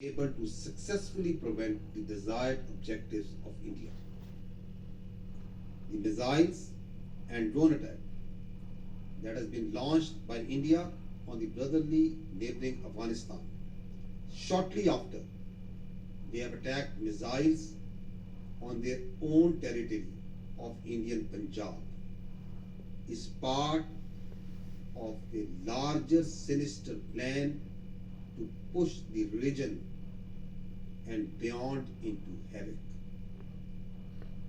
able to successfully prevent the desired objectives of India. The missiles and drone attack that has been launched by India on the brotherly neighboring Afghanistan. Shortly after, they have attacked missiles on their own territory of Indian Punjab is part of a larger sinister plan to push the region and beyond into havoc.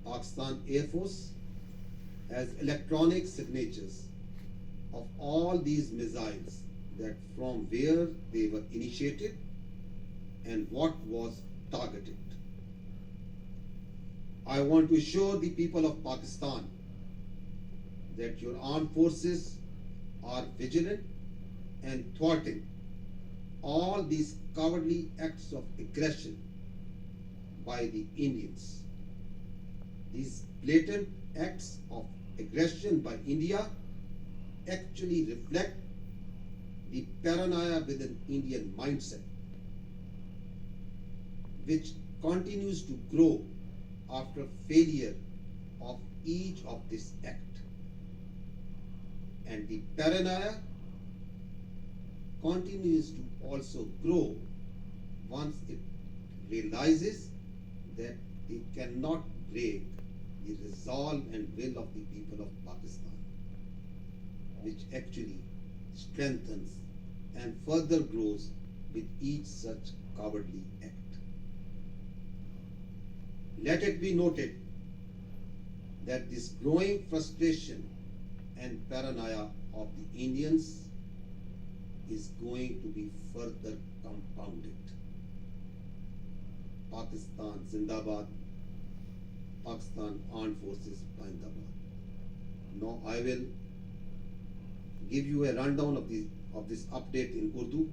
Pakistan Air Force has electronic signatures of all these missiles, that from where they were initiated and what was targeted. I want to assure the people of Pakistan that your armed forces are vigilant and thwarting all these cowardly acts of aggression by the Indians. These blatant acts of aggression by India actually reflect the paranoia within Indian mindset, which continues to grow after failure of each of this act. And the paranoia continues to also grow once it realizes that it cannot break the resolve and will of the people of Pakistan, which actually strengthens and further grows with each such cowardly act. Let it be noted that this growing frustration and paranoia of the Indians is going to be further compounded. Pakistan Zindabad, Pakistan Armed Forces Zindabad. Now I will give you a rundown of this update in Urdu.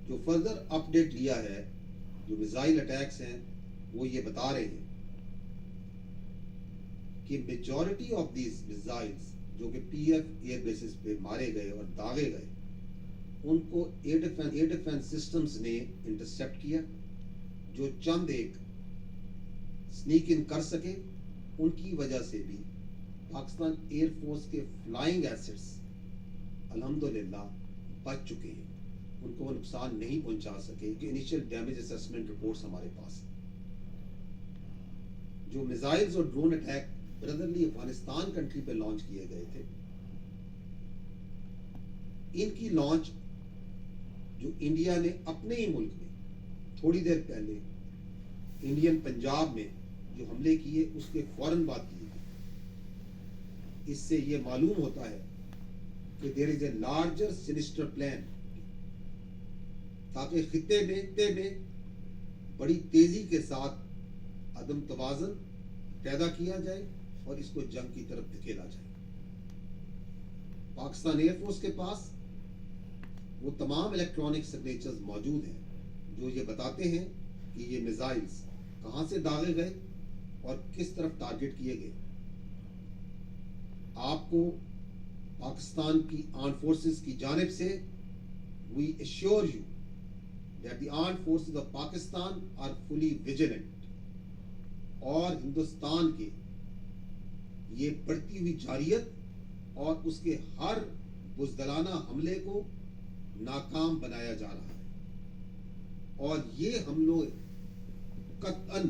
जो further update लिया है, जो missile attacks हैं, वो ये बता रहे हैं कि मेजॉरिटी ऑफ दीज मिसाइल्स जो कि पीएफ एयर बेसिस पे मारे गए और दागे गए, उनको एयर डिफेंस सिस्टम्स ने इंटरसेप्ट किया, जो चंद एक स्नीक इन कर सके। उनकी वजह से भी पाकिस्तान एयर फोर्स के फ्लाइंग एसेट्स अल्हम्दुलिल्लाह बच चुके हैं, उनको वो नुकसान नहीं पहुंचा सके। कि इनिशियल डैमेज असेसमेंट रिपोर्ट्स हमारे पास हैं। जो मिसाइल्स और drone attack brotherly Afghanistan country पे लॉन्च किए गए थे, इनकी लॉन्च जो इंडिया ने अपने ही मुल्क में थोड़ी देर पहले इंडियन पंजाब में जो हमले किए, उसके फौरन बाद किए गए। इससे ये मालूम होता है कि there is a larger sinister plan, ताकि खित्ते में बड़ी तेजी के साथ अदम तवाज़ुन पैदा किया जाए और इसको जंग की तरफ धकेला जाए। पाकिस्तान एयरफोर्स के पास वो तमाम इलेक्ट्रॉनिक सिग्नेचर्स मौजूद हैं जो ये बताते हैं कि ये मिसाइल्स कहां से दागे गए और किस तरफ टारगेट किए गए। आपको पाकिस्तान की आर्म फोर्सेस की जानिब से we assure you that the armed forces of Pakistan are fully vigilant, और हिंदुस्तान के ये बढ़ती हुई जारियत और उसके हर बुज़दिलाना हमले को नाकाम बनाया जा रहा है। और ये हमलों कतअन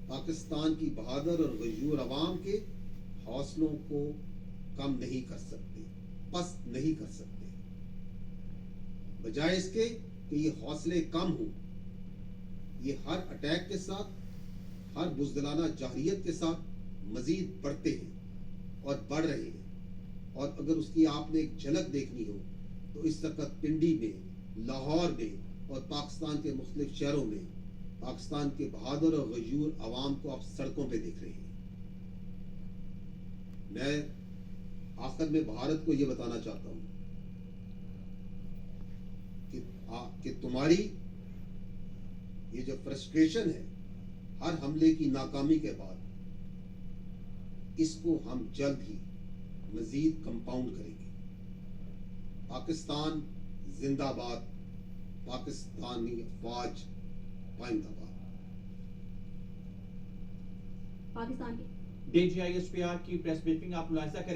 पाकिस्तान की बहादुर और गयूर अवाम के हौसलों को कम नहीं कर सकते, पस्त नहीं कर सकते। बजाय इसके कि ये हौसले कम हो, ये हर अटैक के साथ, हर बुज़दिलाना जाहिरियत के साथ मजीद बढ़ते हैं और बढ़ रहे हैं। और अगर उसकी आपने एक झलक देखनी हो तो इस वक्त पिंडी में, लाहौर में और पाकिस्तान के मुख्तलिफ शहरों में पाकिस्तान के बहादुर और गयूर अवाम को आप सड़कों पे देख रहे हैं। मैं आखिर में भारत को ये बताना चाहता हूँ कि तुम्हारी ये जो फ्रस्ट्रेशन है हर हमले की नाकामी के बाद, इसको हम जल्द ही मजीद कंपाउंड करेंगे। पाकिस्तान जिंदाबाद, پاکستانی افواج پائندہ باد. پاکستان کے D G I S P R کی پریس بریفنگ آپ ملاحظہ کریں.